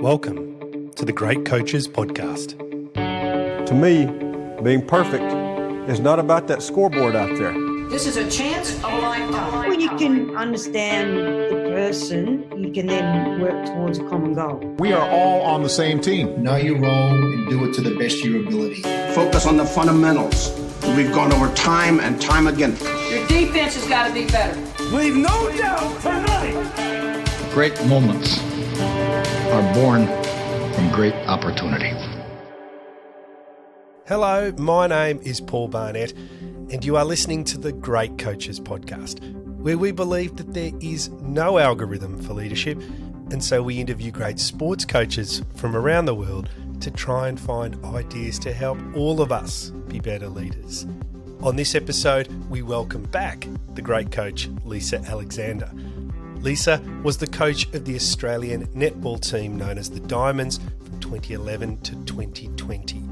Welcome to the Great Coaches Podcast. To me, being perfect is not about that scoreboard out there. This is a chance of a lifetime. When you can understand the person, you can then work towards a common goal. We are all on the same team. Know your role and do it to the best of your ability. Focus on the fundamentals. We've gone over time and time again. Your defense has got to be better. Leave no doubt tonight. Great moments are born from great opportunity. Hello, my name is Paul Barnett, and you are listening to the Great Coaches Podcast, where we believe that there is no algorithm for leadership, and so we interview great sports coaches from around the world to try and find ideas to help all of us be better leaders. On this episode, we welcome back the great coach, Lisa Alexander. Lisa was the coach of the Australian Netball team known as the Diamonds from 2011 to 2020.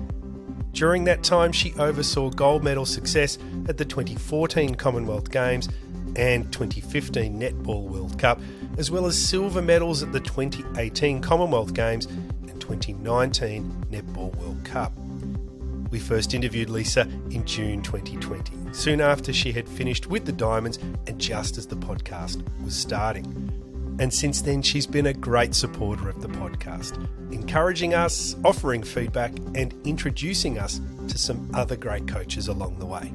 During that time, she oversaw gold medal success at the 2014 Commonwealth Games and 2015 Netball World Cup, as well as silver medals at the 2018 Commonwealth Games and 2019 Netball World Cup. We first interviewed Lisa in June 2020, soon after she had finished with the Diamonds and just as the podcast was starting. And since then, she's been a great supporter of the podcast, encouraging us, offering feedback, and introducing us to some other great coaches along the way.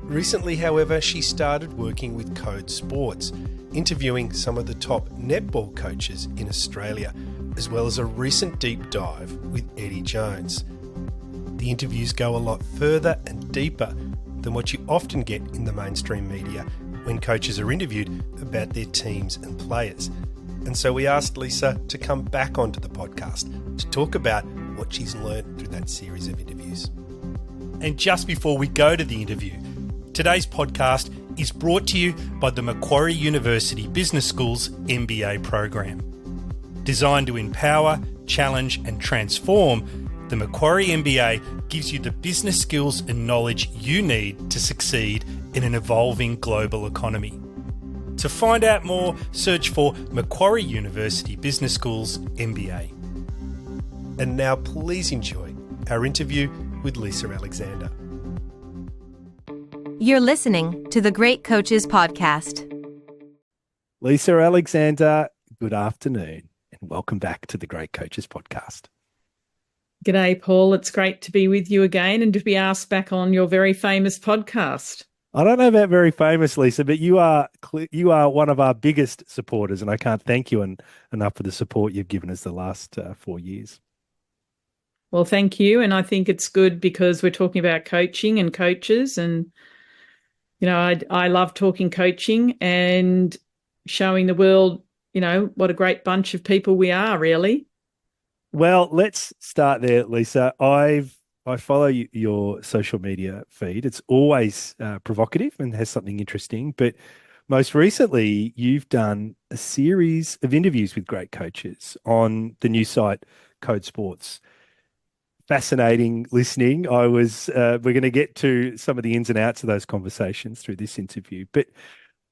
Recently, however, she started working with Code Sports, interviewing some of the top netball coaches in Australia, as well as a recent deep dive with Eddie Jones. The interviews go a lot further and deeper than what you often get in the mainstream media when coaches are interviewed about their teams and players. And so we asked Lisa to come back onto the podcast to talk about what she's learned through that series of interviews. And just before we go to the interview, today's podcast is brought to you by the Macquarie University Business School's MBA program. Designed to empower, challenge and transform, the Macquarie MBA gives you the business skills and knowledge you need to succeed in an evolving global economy. To find out more, search for Macquarie University Business School's MBA. And now please enjoy our interview with Lisa Alexander. You're listening to the Great Coaches Podcast. Lisa Alexander, good afternoon and welcome back to the Great Coaches Podcast. G'day, Paul. It's great to be with you again and to be asked back on your very famous podcast. I don't know about very famous, Lisa, but you are one of our biggest supporters, and I can't thank you enough for the support you've given us the last 4 years. Well, thank you. And I think it's good because we're talking about coaching and coaches. And, you know, I love talking coaching and showing the world, you know, what a great bunch of people we are, really. Well, let's start there, Lisa. I follow your social media feed. It's always provocative and has something interesting. But most recently, you've done a series of interviews with great coaches on the new site Code Sports. Fascinating listening. We're going to get to some of the ins and outs of those conversations through this interview. But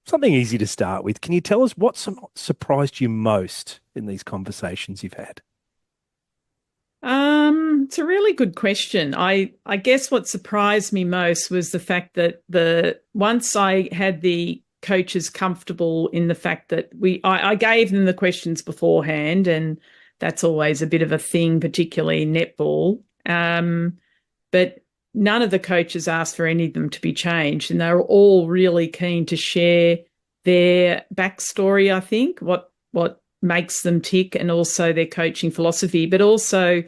something easy to start with. Can you tell us what surprised you most in these conversations you've had? It's a really good question. I guess what surprised me most was the fact that once I had the coaches comfortable in the fact that I gave them the questions beforehand, and that's always a bit of a thing, particularly in netball. But none of the coaches asked for any of them to be changed, and they were all really keen to share their backstory, I think, what makes them tick, and also their coaching philosophy, but also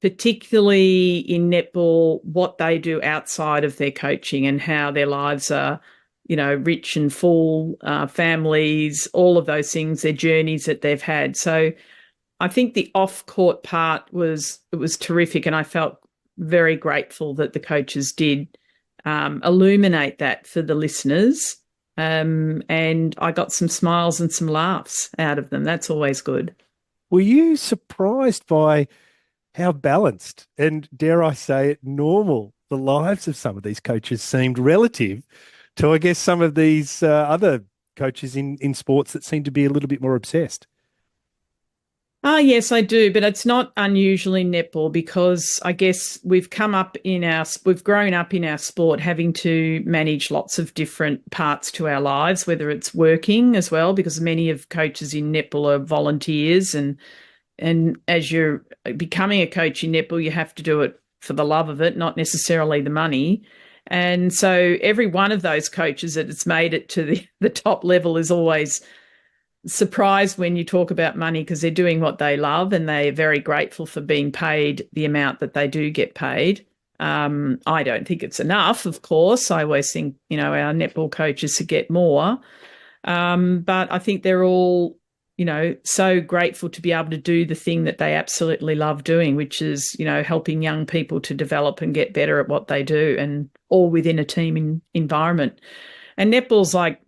particularly in netball, what they do outside of their coaching and how their lives are, you know, rich and full, families, all of those things, their journeys that they've had. So I think the off-court part was terrific, and I felt very grateful that the coaches did illuminate that for the listeners. And I got some smiles and some laughs out of them. That's always good. Were you surprised by how balanced and, dare I say it, normal the lives of some of these coaches seemed relative to, I guess, some of these other coaches in sports that seem to be a little bit more obsessed? Yes, I do, but it's not unusual in netball because I guess we've grown up in our sport having to manage lots of different parts to our lives, whether it's working as well, because many of coaches in netball are volunteers, and as you're becoming a coach in netball, you have to do it for the love of it, not necessarily the money. And so every one of those coaches that has made it to the top level is always surprised when you talk about money because they're doing what they love and they're very grateful for being paid the amount that they do get paid. I don't think it's enough, of course. I always think, our netball coaches should get more. But I think they're all, so grateful to be able to do the thing that they absolutely love doing, which is, helping young people to develop and get better at what they do, and all within a team environment. And netball's like,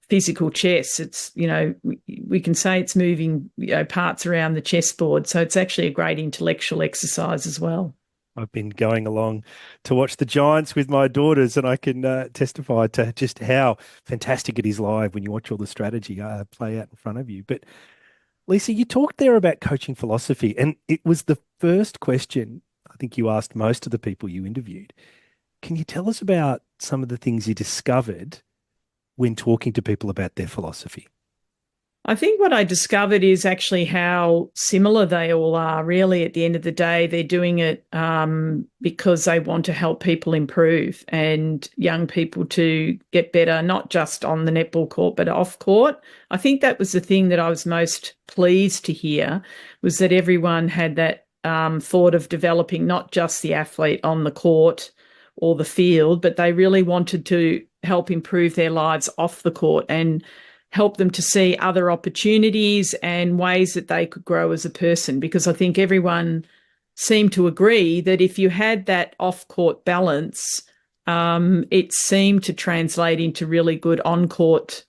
physical chess. It's, we can say it's moving parts around the chessboard. So it's actually a great intellectual exercise as well. I've been going along to watch the Giants with my daughters, and I can testify to just how fantastic it is live when you watch all the strategy play out in front of you. But Lisa, you talked there about coaching philosophy, and it was the first question I think you asked most of the people you interviewed. Can you tell us about some of the things you discovered when talking to people about their philosophy? I think what I discovered is actually how similar they all are. Really, at the end of the day, they're doing it because they want to help people improve and young people to get better, not just on the netball court, but off court. I think that was the thing that I was most pleased to hear, was that everyone had that thought of developing not just the athlete on the court or the field, but they really wanted to help improve their lives off the court and help them to see other opportunities and ways that they could grow as a person. Because I think everyone seemed to agree that if you had that off-court balance, it seemed to translate into really good on-court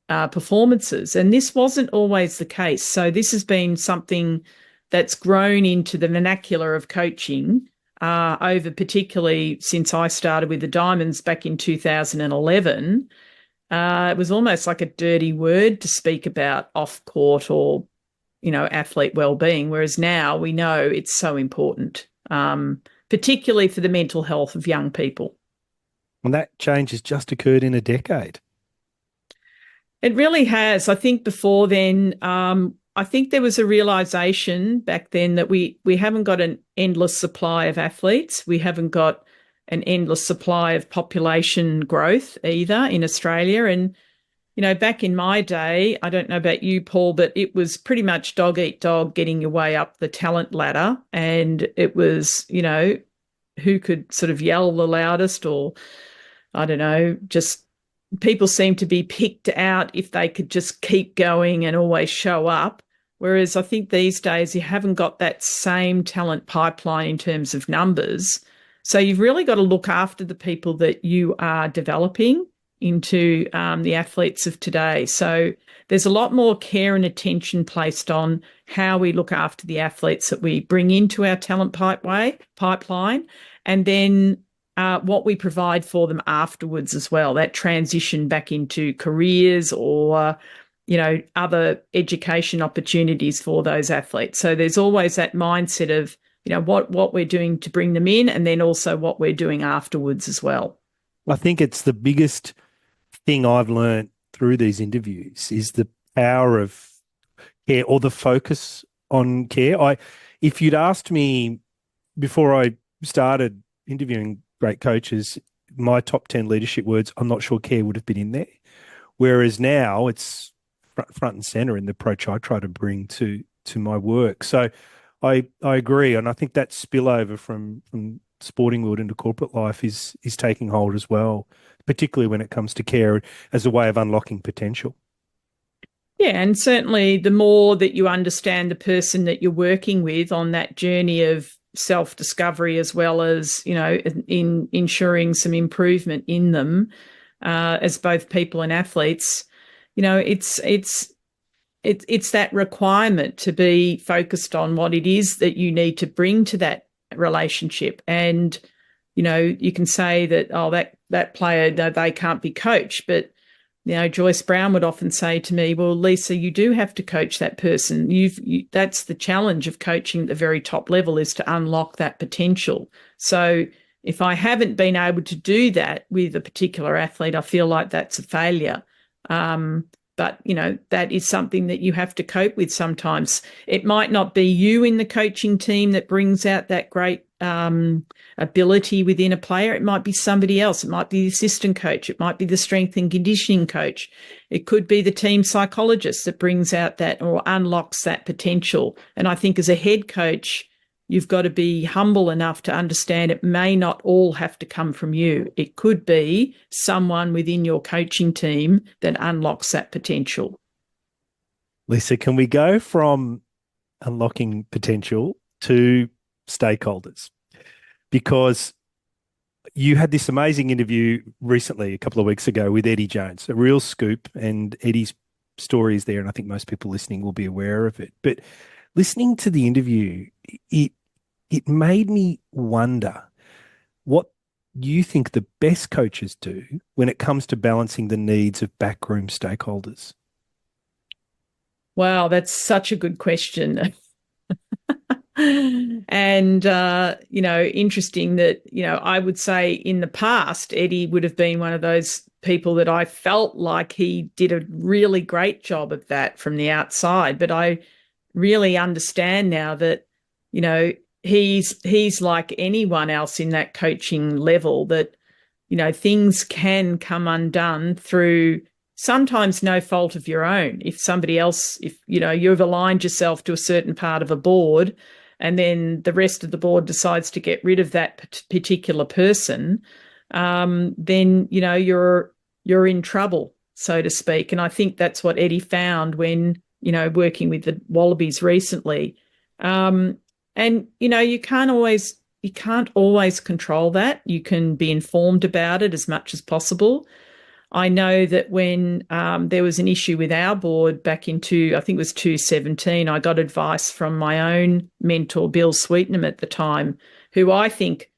performances. And this wasn't always the case. So this has been something that's grown into the vernacular of coaching over, particularly since I started with the Diamonds back in 2011. It was almost like a dirty word to speak about off-court or, athlete well-being, whereas now we know it's so important, particularly for the mental health of young people. And that change has just occurred in a decade. It really has. I think before then, I think there was a realisation back then that we haven't got an endless supply of athletes. We haven't got an endless supply of population growth either in Australia. And, back in my day, I don't know about you, Paul, but it was pretty much dog eat dog getting your way up the talent ladder. And it was, who could sort of yell the loudest, or, I don't know, just people seem to be picked out if they could just keep going and always show up. Whereas I think these days you haven't got that same talent pipeline in terms of numbers. So you've really got to look after the people that you are developing into the athletes of today. So there's a lot more care and attention placed on how we look after the athletes that we bring into our talent pipeline, and then what we provide for them afterwards as well, that transition back into careers or other education opportunities for those athletes. So there's always that mindset of, what we're doing to bring them in, and then also what we're doing afterwards as well. I think it's the biggest thing I've learned through these interviews is the power of care, or the focus on care. If you'd asked me before I started interviewing great coaches, my top 10 leadership words, I'm not sure care would have been in there. Whereas now it's front and center in the approach I try to bring to my work. So I agree, and I think that spillover from sporting world into corporate life is taking hold as well, particularly when it comes to care as a way of unlocking potential. Yeah, and certainly the more that you understand the person that you're working with on that journey of self-discovery, as well as, in ensuring some improvement in them as both people and athletes, it's that requirement to be focused on what it is that you need to bring to that relationship. And, you can say that, that player, no, they can't be coached, but Joyce Brown would often say to me, well, Lisa, you do have to coach that person. That's the challenge of coaching at the very top level, is to unlock that potential. So if I haven't been able to do that with a particular athlete, I feel like that's a failure. But, that is something that you have to cope with sometimes. It might not be you in the coaching team that brings out that great ability within a player. It might be somebody else. It might be the assistant coach. It might be the strength and conditioning coach. It could be the team psychologist that brings out that or unlocks that potential. And I think as a head coach, you've got to be humble enough to understand it may not all have to come from you. It could be someone within your coaching team that unlocks that potential. Lisa, can we go from unlocking potential to stakeholders? Because you had this amazing interview recently, a couple of weeks ago, with Eddie Jones, a real scoop, and Eddie's story is there, and I think most people listening will be aware of it. But listening to the interview, it made me wonder what you think the best coaches do when it comes to balancing the needs of backroom stakeholders. Wow, that's such a good question. And, interesting that, I would say in the past, Eddie would have been one of those people that I felt like he did a really great job of that from the outside. But I really understand now that, he's like anyone else in that coaching level, that, things can come undone through sometimes no fault of your own. If somebody else, you've aligned yourself to a certain part of a board, and then the rest of the board decides to get rid of that particular person, then, you're in trouble, so to speak. And I think that's what Eddie found when, working with the Wallabies recently. And, you can't always control that. You can be informed about it as much as possible. I know that when there was an issue with our board back into, I think it was 2017, I got advice from my own mentor, Bill Sweetenham at the time, who I think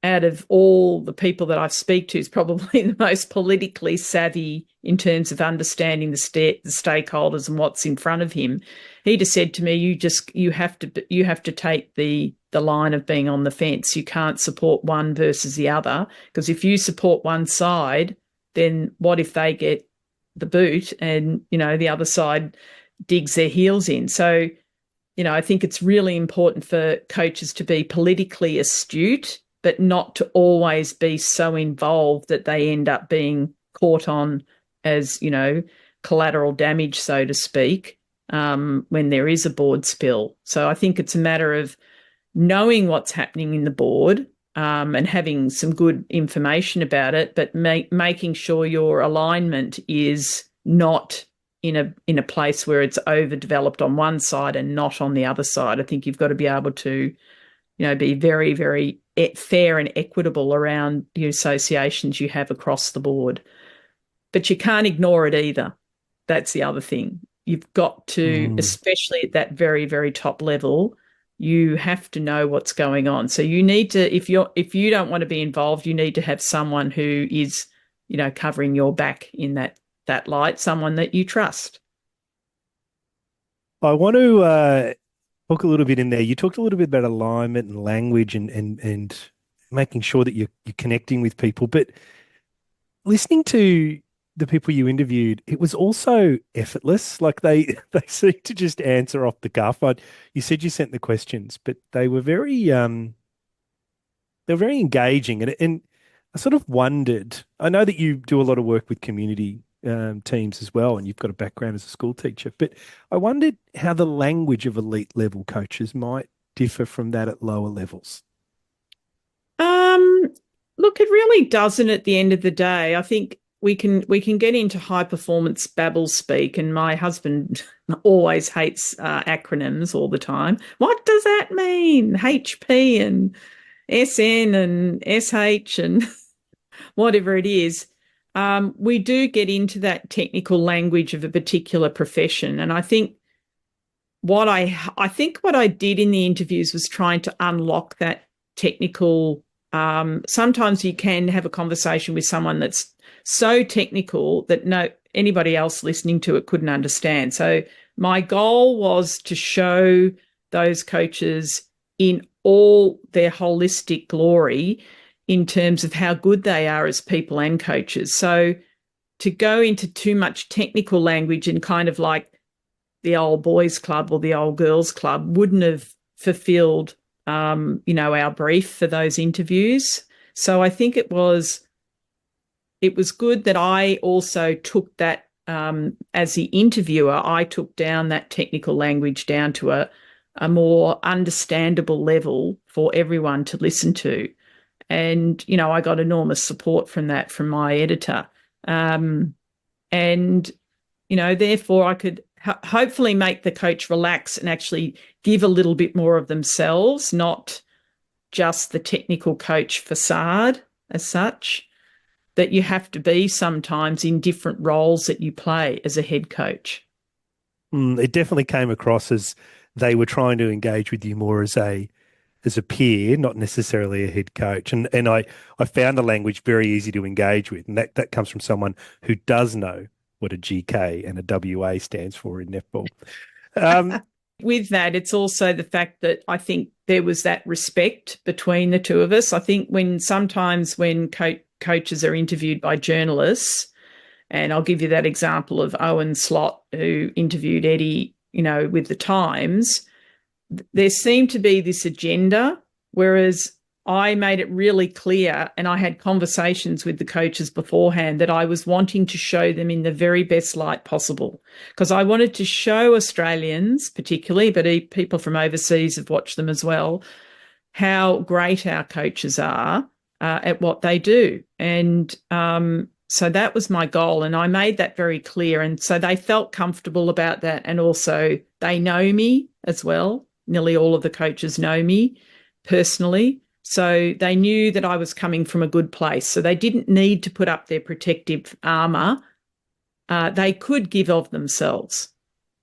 out of all the people that I speak to is probably the most politically savvy in terms of understanding the stakeholders and what's in front of him. He just said to me, you have to take the line of being on the fence. You can't support one versus the other, because if you support one side, then what if they get the boot and, the other side digs their heels in? So, I think it's really important for coaches to be politically astute, but not to always be so involved that they end up being caught on as, collateral damage, so to speak, when there is a board spill. So I think it's a matter of knowing what's happening in the board, and having some good information about it, but making sure your alignment is not in a place where it's overdeveloped on one side and not on the other side. I think you've got to be able to, be very, very fair and equitable around the associations you have across the board. But you can't ignore it either. That's the other thing. You've got to, especially at that very, very top level, you have to know what's going on. So you need to, if you don't want to be involved, you need to have someone who is, covering your back in that light, someone that you trust. I want to talk a little bit in there. You talked a little bit about alignment and language and making sure that you're connecting with people. But listening to the people you interviewed, it was also effortless. Like they seemed to just answer off the cuff. You said you sent the questions, but they were very engaging. And I sort of wondered, I know that you do a lot of work with community teams as well, and you've got a background as a school teacher, but I wondered how the language of elite level coaches might differ from that at lower levels. Look, it really doesn't at the end of the day. I think we can get into high performance babble speak, and my husband always hates acronyms all the time. What does that mean? HP and SN and SH and whatever it is. We do get into that technical language of a particular profession, and I think what I did in the interviews was trying to unlock that technical. Sometimes you can have a conversation with someone that's so technical that anybody else listening to it couldn't understand. So my goal was to show those coaches in all their holistic glory in terms of how good they are as people and coaches. So to go into too much technical language and kind of like the old boys club or the old girls club wouldn't have fulfilled, our brief for those interviews. So I think it was good that I also took that, as the interviewer, I took down that technical language down to a more understandable level for everyone to listen to. And, I got enormous support from that from my editor. Therefore I could hopefully make the coach relax and actually give a little bit more of themselves, not just the technical coach facade as such, that you have to be sometimes in different roles that you play as a head coach. It definitely came across as they were trying to engage with you more as a peer, not necessarily a head coach. And I found the language very easy to engage with. And that comes from someone who does know what a GK and a WA stands for in netball. With that, it's also the fact that I think there was that respect between the two of us. I think sometimes when coaches are interviewed by journalists, and I'll give you that example of Owen Slot, who interviewed Eddie, with the Times, there seemed to be this agenda, whereas I made it really clear, and I had conversations with the coaches beforehand, that I was wanting to show them in the very best light possible, because I wanted to show Australians particularly, but people from overseas have watched them as well, how great our coaches are at what they do. And so that was my goal, and I made that very clear. And so they felt comfortable about that. And also they know me as well. Nearly all of the coaches know me personally. So they knew that I was coming from a good place. So they didn't need to put up their protective armour. They could give of themselves.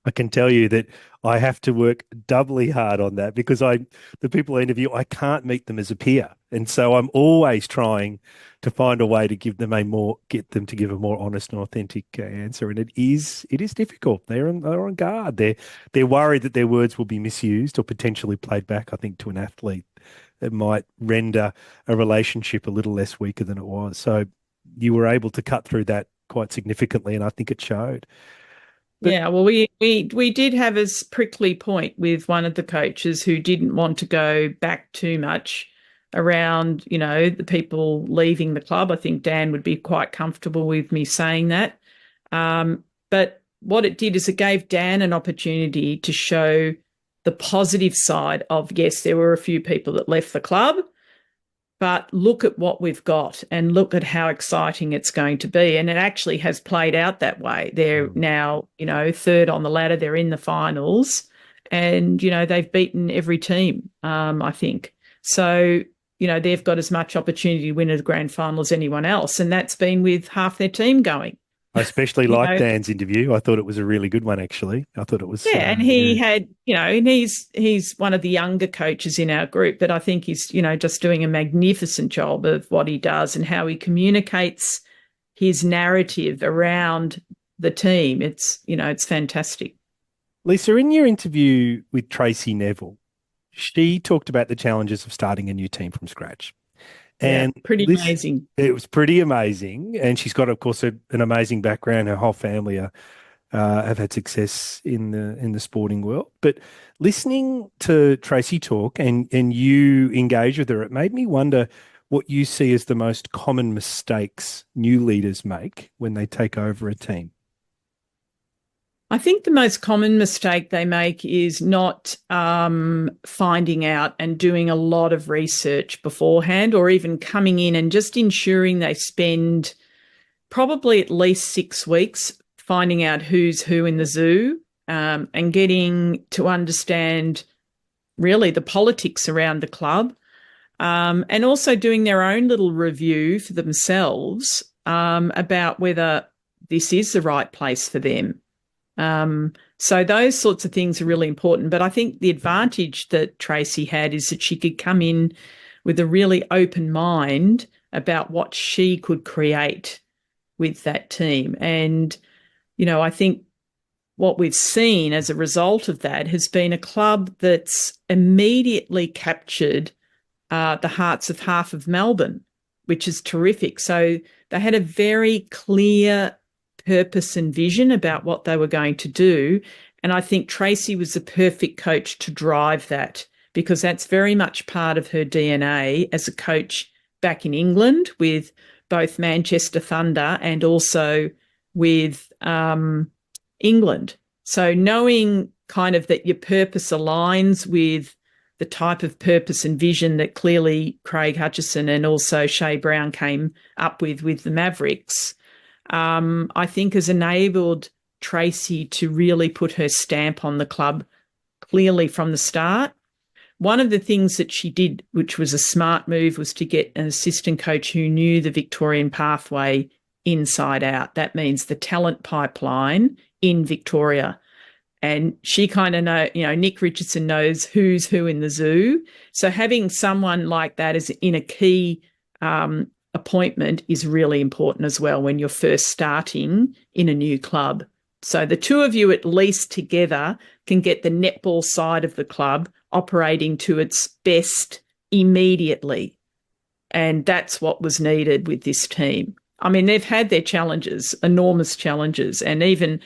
I can tell you that I have to work doubly hard on that because the people I interview, I can't meet them as a peer. And so I'm always trying to find a way to get them to give a more honest and authentic answer. And it is difficult. They're on guard. They're worried that their words will be misused or potentially played back, I think, to an athlete. It might render a relationship a little less weaker than it was. So you were able to cut through that quite significantly, and I think it showed. Yeah, well, we did have a prickly point with one of the coaches who didn't want to go back too much around, the people leaving the club. I think Dan would be quite comfortable with me saying that. But what it did is it gave Dan an opportunity to show the positive side of, yes, there were a few people that left the club, but look at what we've got and look at how exciting it's going to be. And it actually has played out that way. They're now, third on the ladder. They're in the finals and, they've beaten every team, I think. So, they've got as much opportunity to win a grand final as anyone else. And that's been with half their team going. I especially liked Dan's interview. I thought it was a really good one, actually. I thought it was... Yeah, and he had, and he's one of the younger coaches in our group, but I think he's, just doing a magnificent job of what he does and how he communicates his narrative around the team. It's, it's fantastic. Lisa, in your interview with Tracy Neville, she talked about the challenges of starting a new team from scratch. And pretty amazing. It was pretty amazing. And she's got, of course, an amazing background. Her whole family have had success in the sporting world. But listening to Tracy talk and you engage with her, it made me wonder what you see as the most common mistakes new leaders make when they take over a team. I think the most common mistake they make is not finding out and doing a lot of research beforehand, or even coming in and just ensuring they spend probably at least 6 weeks finding out who's who in the zoo, and getting to understand really the politics around the club, and also doing their own little review for themselves about whether this is the right place for them. So those sorts of things are really important. But I think the advantage that Tracy had is that she could come in with a really open mind about what she could create with that team. And, I think what we've seen as a result of that has been a club that's immediately captured the hearts of half of Melbourne, which is terrific. So they had a very clear purpose and vision about what they were going to do. And I think Tracy was the perfect coach to drive that, because that's very much part of her DNA as a coach back in England with both Manchester Thunder and also with England. So knowing kind of that your purpose aligns with the type of purpose and vision that clearly Craig Hutchison and also Shea Brown came up with the Mavericks, I think has enabled Tracy to really put her stamp on the club clearly from the start. One of the things that she did, which was a smart move, was to get an assistant coach who knew the Victorian pathway inside out. That means the talent pipeline in Victoria. And she kind of Nick Richardson knows who's who in the zoo. So having someone like that as in a key appointment is really important as well when you're first starting in a new club. So the two of you at least together can get the netball side of the club operating to its best immediately. And that's what was needed with this team. I mean, they've had their challenges, enormous challenges. And even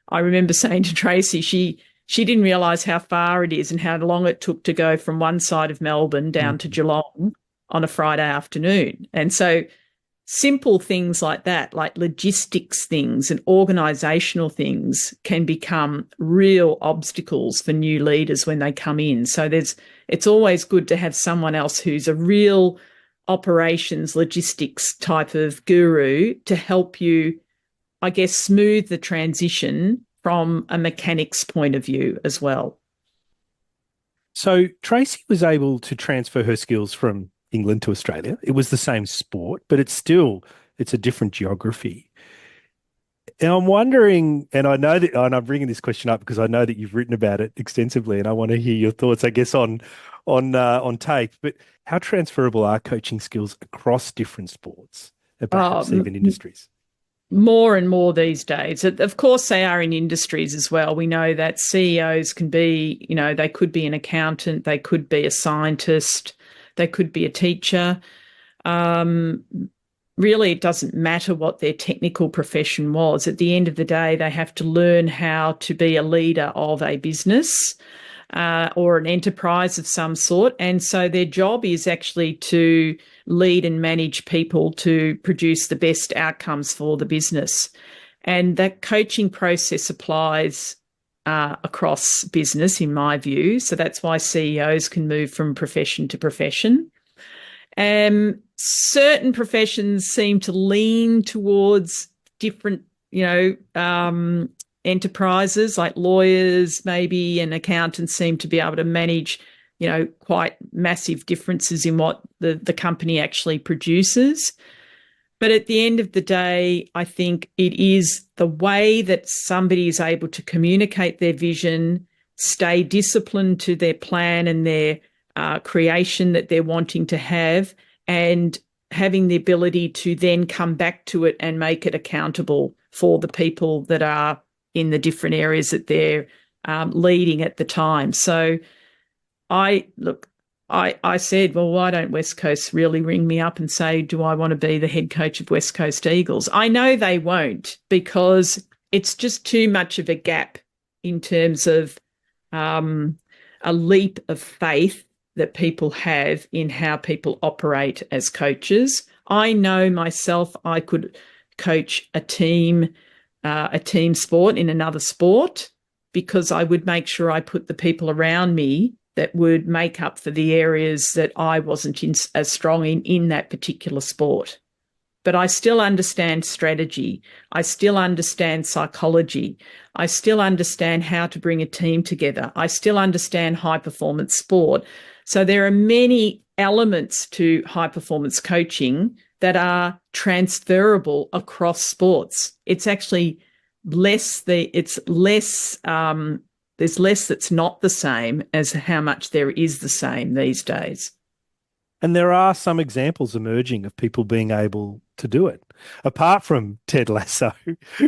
I remember saying to Tracy, she didn't realise how far it is and how long it took to go from one side of Melbourne down to Geelong on a Friday afternoon. And so simple things like that, like logistics things and organisational things, can become real obstacles for new leaders when they come in. So it's always good to have someone else who's a real operations, logistics type of guru to help you, I guess, smooth the transition from a mechanics point of view as well. So Tracy was able to transfer her skills from England to Australia. It was the same sport, but it's a different geography. And I'm wondering, and I know that, and I'm bringing this question up because I know that you've written about it extensively, and I want to hear your thoughts, I guess, on tape. But how transferable are coaching skills across different sports, and perhaps even industries? More and more these days. Of course, they are in industries as well. We know that CEOs can be, they could be an accountant, they could be a scientist, they could be a teacher. Really, it doesn't matter what their technical profession was. At the end of the day, they have to learn how to be a leader of a business or an enterprise of some sort. And so their job is actually to lead and manage people to produce the best outcomes for the business. And that coaching process applies across business, in my view. So that's why CEOs can move from profession to profession. Certain professions seem to lean towards different, enterprises, like lawyers maybe and accountants seem to be able to manage, quite massive differences in what the company actually produces. But at the end of the day, I think it is the way that somebody is able to communicate their vision, stay disciplined to their plan and their creation that they're wanting to have, and having the ability to then come back to it and make it accountable for the people that are in the different areas that they're leading at the time. So I said, well, why don't West Coast really ring me up and say, do I want to be the head coach of West Coast Eagles? I know they won't, because it's just too much of a gap in terms of a leap of faith that people have in how people operate as coaches. I know myself I could coach a team sport in another sport, because I would make sure I put the people around me that would make up for the areas that I wasn't as strong in that particular sport. But I still understand strategy. I still understand psychology. I still understand how to bring a team together. I still understand high-performance sport. So there are many elements to high-performance coaching that are transferable across sports. It's actually there's less that's not the same as how much there is the same these days. And there are some examples emerging of people being able to do it. Apart from Ted Lasso,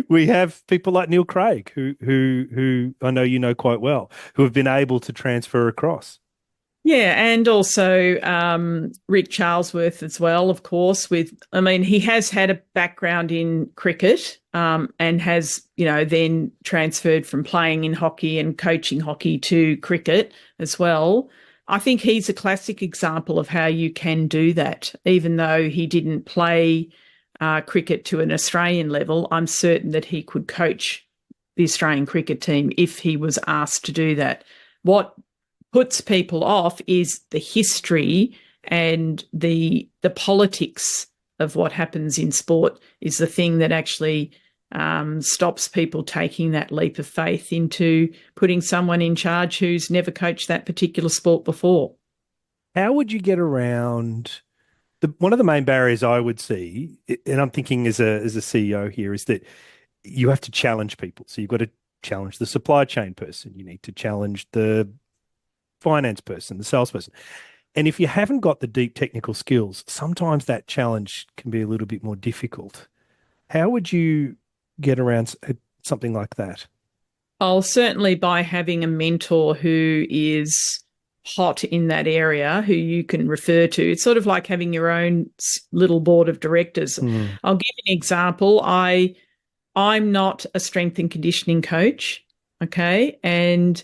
we have people like Neil Craig, who I know you know quite well, who have been able to transfer across. Yeah, and also Rick Charlesworth as well, of course. He has had a background in cricket and has, then transferred from playing in hockey and coaching hockey to cricket as well. I think he's a classic example of how you can do that. Even though he didn't play cricket to an Australian level, I'm certain that he could coach the Australian cricket team if he was asked to do that. What puts people off is the history and the politics of what happens in sport is the thing that actually stops people taking that leap of faith into putting someone in charge who's never coached that particular sport before. How would you get around one of the main barriers I would see, and I'm thinking as a CEO here, is that you have to challenge people. So you've got to challenge the supply chain person. You need to challenge the finance person, the salesperson. And if you haven't got the deep technical skills, sometimes that challenge can be a little bit more difficult. How would you get around something like that? Oh, certainly by having a mentor who is hot in that area, who you can refer to. It's sort of like having your own little board of directors. I'll give an example. I'm not a strength and conditioning coach, okay? And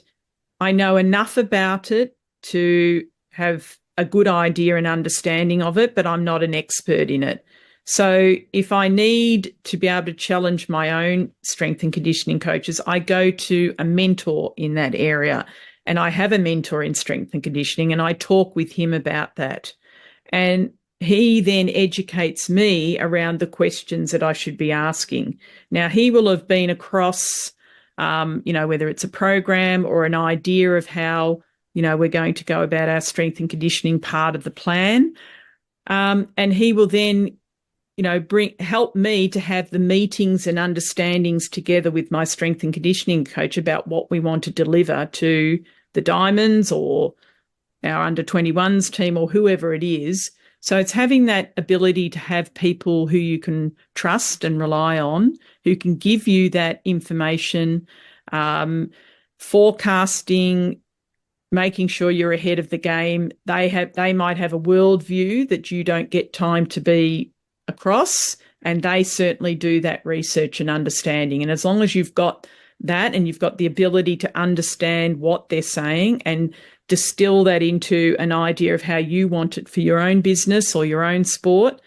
I know enough about it to have a good idea and understanding of it, but I'm not an expert in it. So if I need to be able to challenge my own strength and conditioning coaches, I go to a mentor in that area. And I have a mentor in strength and conditioning, and I talk with him about that. And he then educates me around the questions that I should be asking. Now, he will have been across, whether it's a program or an idea of how, we're going to go about our strength and conditioning part of the plan. And he will then, help me to have the meetings and understandings together with my strength and conditioning coach about what we want to deliver to the Diamonds or our under 21s team or whoever it is. So it's having that ability to have people who you can trust and rely on, who can give you that information, forecasting, making sure you're ahead of the game. They might have a worldview that you don't get time to be across, and they certainly do that research and understanding. And as long as you've got that and you've got the ability to understand what they're saying and distill that into an idea of how you want it for your own business or your own sport,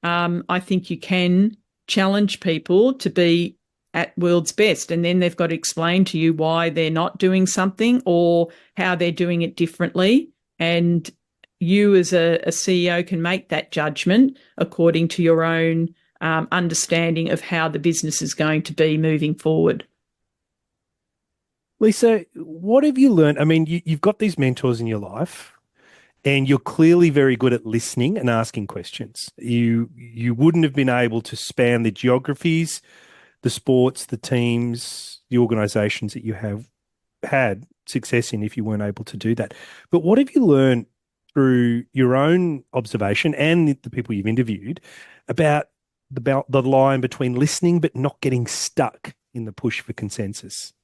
I think you can challenge people to be at world's best. And then they've got to explain to you why they're not doing something or how they're doing it differently. And you as a CEO can make that judgment according to your own understanding of how the business is going to be moving forward. Lisa, what have you learned? I mean, you've got these mentors in your life and you're clearly very good at listening and asking questions. You wouldn't have been able to span the geographies, the sports, the teams, the organisations that you have had success in if you weren't able to do that. But what have you learned through your own observation and the people you've interviewed about the line between listening but not getting stuck in the push for consensus?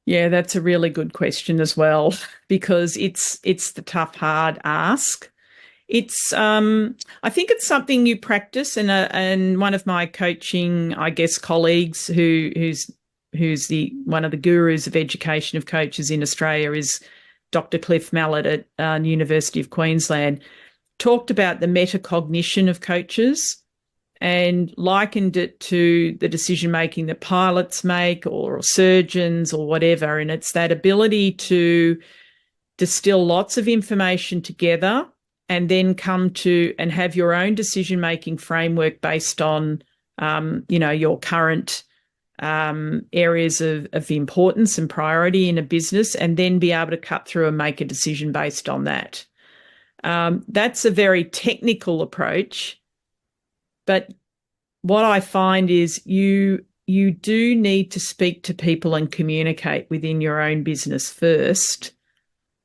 Yeah, that's a really good question as well, because it's the tough, hard ask. It's I think it's something you practice, and one of my coaching, I guess, colleagues who's one of the gurus of education of coaches in Australia is Dr. Cliff Mallet at University of Queensland, talked about the metacognition of coaches and likened it to the decision-making that pilots make or surgeons or whatever. And it's that ability to distill lots of information together and then come to and have your own decision-making framework based on, your current areas of importance and priority in a business, and then be able to cut through and make a decision based on that. That's a very technical approach, but what I find is you do need to speak to people and communicate within your own business first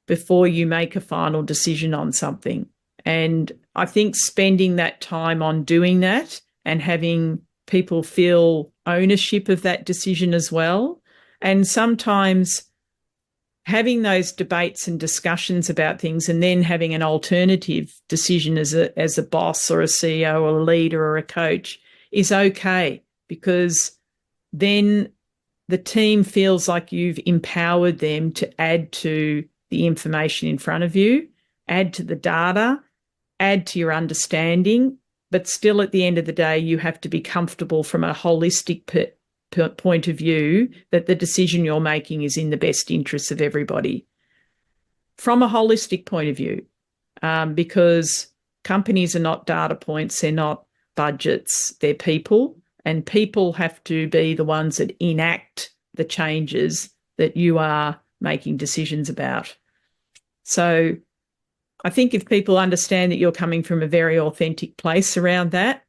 before you make a final decision on something. And I think spending that time on doing that and having people feel ownership of that decision as well, and sometimes having those debates and discussions about things and then having an alternative decision as a boss or a CEO or a leader or a coach is okay, because then the team feels like you've empowered them to add to the information in front of you, add to the data, add to your understanding, but still at the end of the day, you have to be comfortable from a holistic point of view that the decision you're making is in the best interests of everybody. From a holistic point of view, because companies are not data points, they're not budgets, they're people, and people have to be the ones that enact the changes that you are making decisions about. So I think if people understand that you're coming from a very authentic place around that,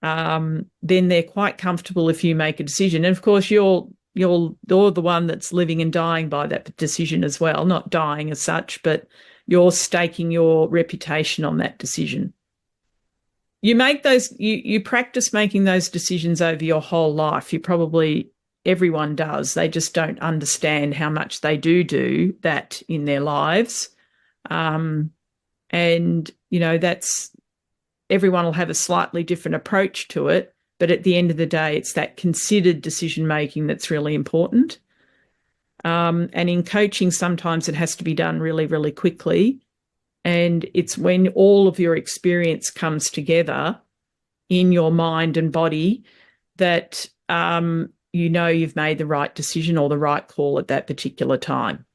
then they're quite comfortable if you make a decision. And of course, you're the one that's living and dying by that decision as well, not dying as such, but you're staking your reputation on that decision. You make those, you practice making those decisions over your whole life. Everyone does. They just don't understand how much they do that in their lives. And, everyone will have a slightly different approach to it. But at the end of the day, it's that considered decision-making that's really important. And in coaching, sometimes it has to be done really, really quickly. And it's when all of your experience comes together in your mind and body that you've made the right decision or the right call at that particular time.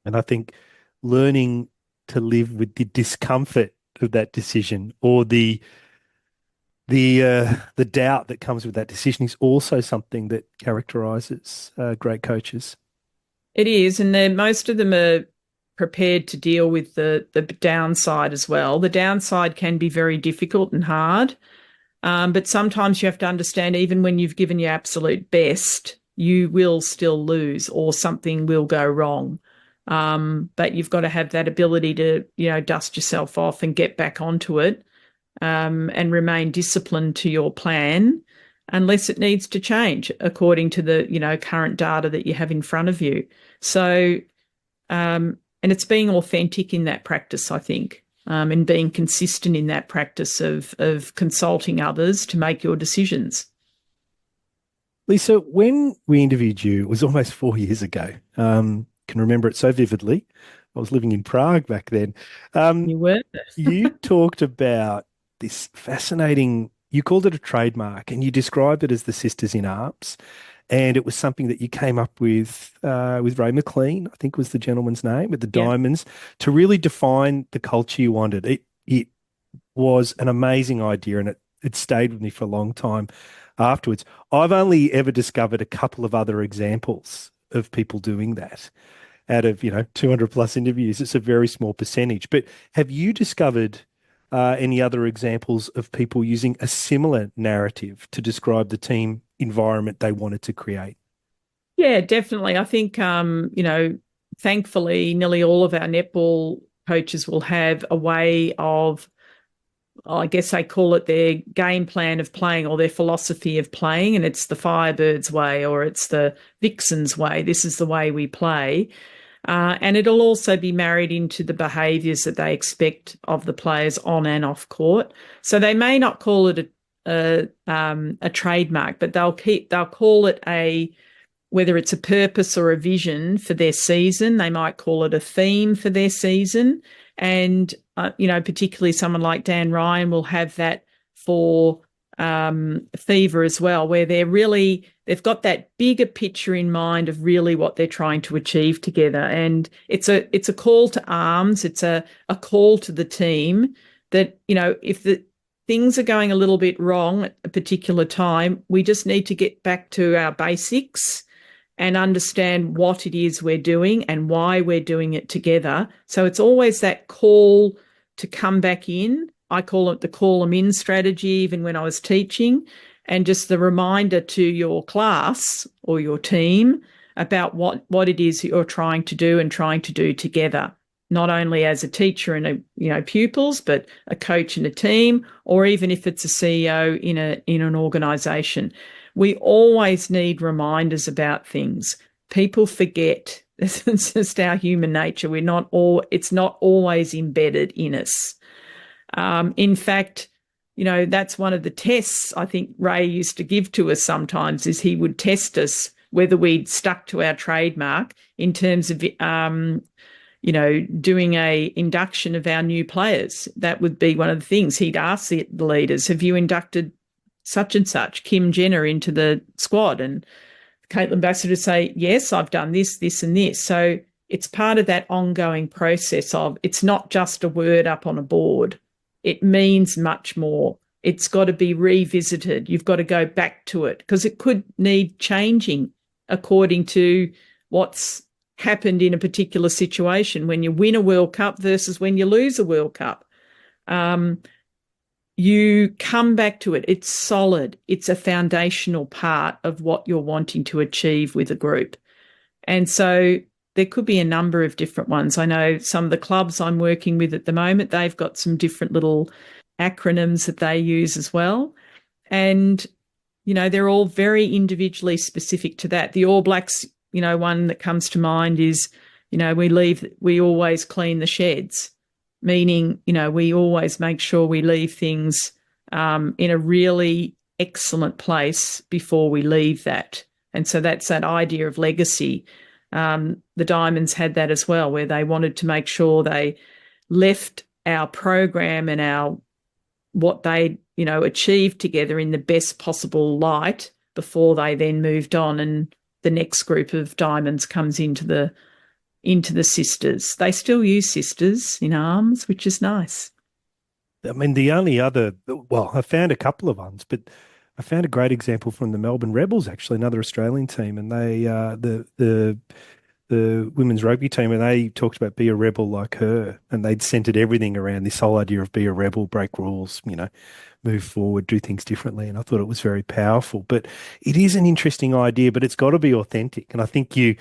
And I think learning to live with the discomfort of that decision or the doubt that comes with that decision is also something that characterises great coaches. It is, and most of them are prepared to deal with the downside as well. The downside can be very difficult and hard, but sometimes you have to understand even when you've given your absolute best, you will still lose or something will go wrong. But you've got to have that ability to, dust yourself off and get back onto it, and remain disciplined to your plan unless it needs to change according to the, current data that you have in front of you. So, and it's being authentic in that practice, I think, and being consistent in that practice of consulting others to make your decisions. Lisa, when we interviewed you, it was almost 4 years ago. Can remember it so vividly. I was living in Prague back then. You were? You talked about this fascinating, you called it a trademark, and you described it as the Sisters in Arms. And it was something that you came up with Ray McLean, I think was the gentleman's name, with the diamonds, to really define the culture you wanted. It was an amazing idea, and it stayed with me for a long time afterwards. I've only ever discovered a couple of other examples of people doing that out of 200 plus interviews. It's a very small percentage. But have you discovered any other examples of people using a similar narrative to describe the team environment they wanted to create? Yeah, definitely. I think thankfully nearly all of our netball coaches will have a way of, I guess they call it their game plan of playing or their philosophy of playing, and it's the Firebirds way or it's the Vixens way. This is the way we play. And it'll also be married into the behaviours that they expect of the players on and off court. So they may not call it a trademark, but they'll call it whether it's a purpose or a vision for their season. They might call it a theme for their season. And, particularly someone like Dan Ryan will have that for Fever as well, where they've got that bigger picture in mind of really what they're trying to achieve together. And it's a call to arms. It's a call to the team that, if the things are going a little bit wrong at a particular time, we just need to get back to our basics and understand what it is we're doing and why we're doing it together. So it's always that call to come back in. I call it the call them in strategy, even when I was teaching, and just the reminder to your class or your team about what it is you're trying to do and trying to do together. not only as a teacher and pupils, but a coach in a team, or even if it's a CEO in an organisation. We always need reminders about things. People forget. It's just our human nature. It's not always embedded in us. In fact, that's one of the tests I think Ray used to give to us sometimes, is he would test us whether we'd stuck to our trademark in terms of, doing a induction of our new players. That would be one of the things he'd ask the leaders, have you inducted such and such, Kim Jenner, into the squad? And Caitlin Bassett would say, yes, I've done this, this and this. So it's part of that ongoing process of, it's not just a word up on a board. It means much more. It's got to be revisited. You've got to go back to it because it could need changing according to what's happened in a particular situation. When you win a World Cup versus when you lose a World Cup, you come back to it. It's solid. It's a foundational part of what you're wanting to achieve with a group. And so there could be a number of different ones. I know some of the clubs I'm working with at the moment, they've got some different little acronyms that they use as well. And, they're all very individually specific to that. The All Blacks, one that comes to mind is, we always clean the sheds, meaning, we always make sure we leave things in a really excellent place before we leave that. And so that's that idea of legacy. The Diamonds had that as well, where they wanted to make sure they left our program and what they achieved together in the best possible light before they then moved on, and the next group of Diamonds comes into the sisters. They still use sisters in arms, which is nice. I mean, the only other, I found a couple of ones, but I found a great example from the Melbourne Rebels, actually, another Australian team, and they the women's rugby team, and they talked about be a rebel like her, and they'd centered everything around this whole idea of be a rebel, break rules, move forward, do things differently. And I thought it was very powerful. But it is an interesting idea, but it's got to be authentic. And I think you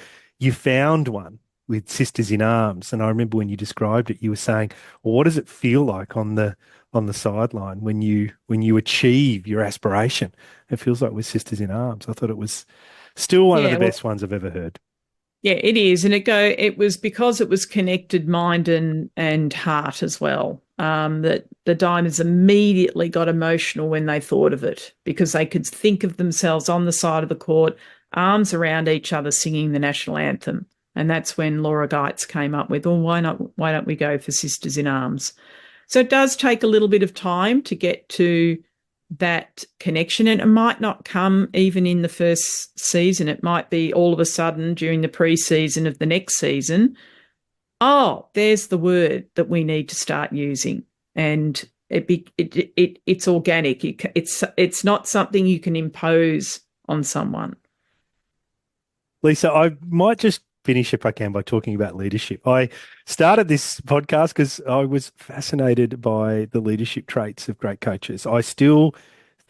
found one with Sisters in Arms. And I remember when you described it, you were saying, well, what does it feel like on the sideline when you achieve your aspiration? It feels like with Sisters in Arms. I thought it was still one of the best ones I've ever heard. Yeah, it is. And it was because it was connected mind and heart as well, that the Diamonds immediately got emotional when they thought of it, because they could think of themselves on the side of the court, arms around each other, singing the national anthem. And that's when Laura Geitz came up with, why don't we go for Sisters in Arms? So it does take a little bit of time to get to that connection, and it might not come even in the first season. It might be all of a sudden during the pre-season of the next season, there's the word that we need to start using. And it's organic. It's not something you can impose on someone. Lisa, I might just finish, if I can, by talking about leadership. I started this podcast because I was fascinated by the leadership traits of great coaches. I still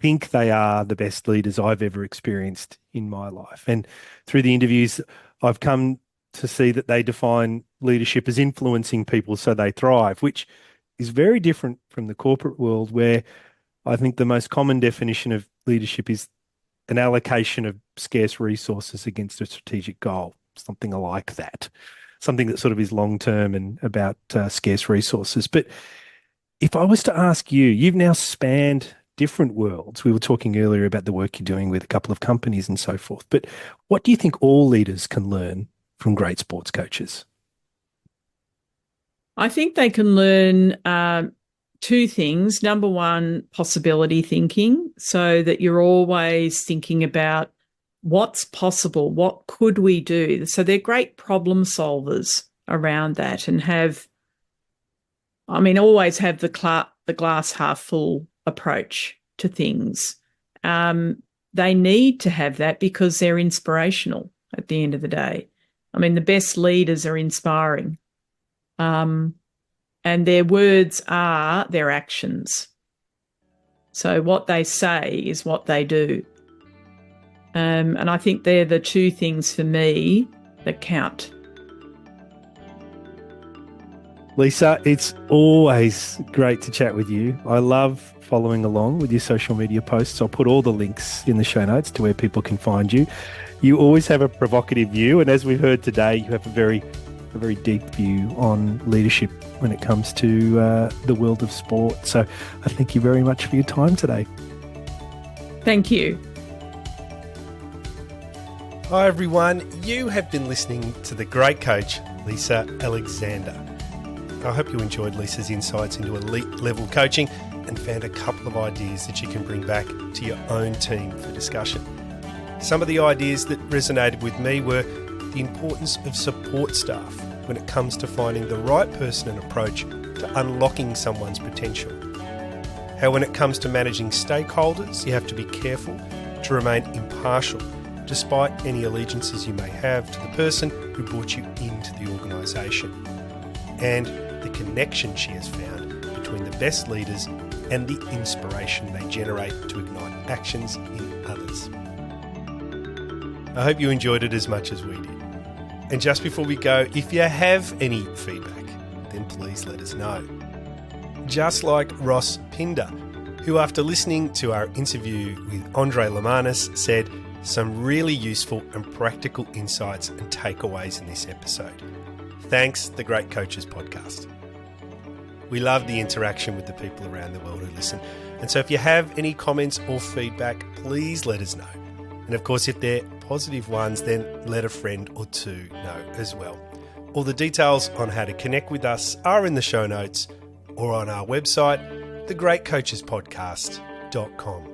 think they are the best leaders I've ever experienced in my life. And through the interviews, I've come to see that they define leadership as influencing people so they thrive, which is very different from the corporate world, where I think the most common definition of leadership is an allocation of scarce resources against a strategic goal. Something like that, something that sort of is long-term and about scarce resources. But if I was to ask you, you've now spanned different worlds. We were talking earlier about the work you're doing with a couple of companies and so forth. But what do you think all leaders can learn from great sports coaches? I think they can learn two things. Number one, possibility thinking, so that you're always thinking about what's possible, what could we do? So they're great problem solvers around that, and always have the glass half full approach to things. They need to have that because they're inspirational at the end of the day. The best leaders are inspiring. And their words are their actions. So what they say is what they do. And I think they're the two things for me that count. Lisa, it's always great to chat with you. I love following along with your social media posts. I'll put all the links in the show notes to where people can find you. You always have a provocative view, and as we've heard today, you have a very deep view on leadership when it comes to the world of sport. So I thank you very much for your time today. Thank you. Hi everyone, you have been listening to the great coach, Lisa Alexander. I hope you enjoyed Lisa's insights into elite level coaching and found a couple of ideas that you can bring back to your own team for discussion. Some of the ideas that resonated with me were the importance of support staff when it comes to finding the right person and approach to unlocking someone's potential. How when it comes to managing stakeholders, you have to be careful to remain impartial despite any allegiances you may have to the person who brought you into the organisation. And the connection she has found between the best leaders and the inspiration they generate to ignite actions in others. I hope you enjoyed it as much as we did. And just before we go, if you have any feedback, then please let us know. Just like Ross Pinder, who after listening to our interview with Andre Lemanis said some really useful and practical insights and takeaways in this episode. Thanks, The Great Coaches Podcast. We love the interaction with the people around the world who listen. And so if you have any comments or feedback, please let us know. And of course, if they're positive ones, then let a friend or two know as well. All the details on how to connect with us are in the show notes or on our website, thegreatcoachespodcast.com.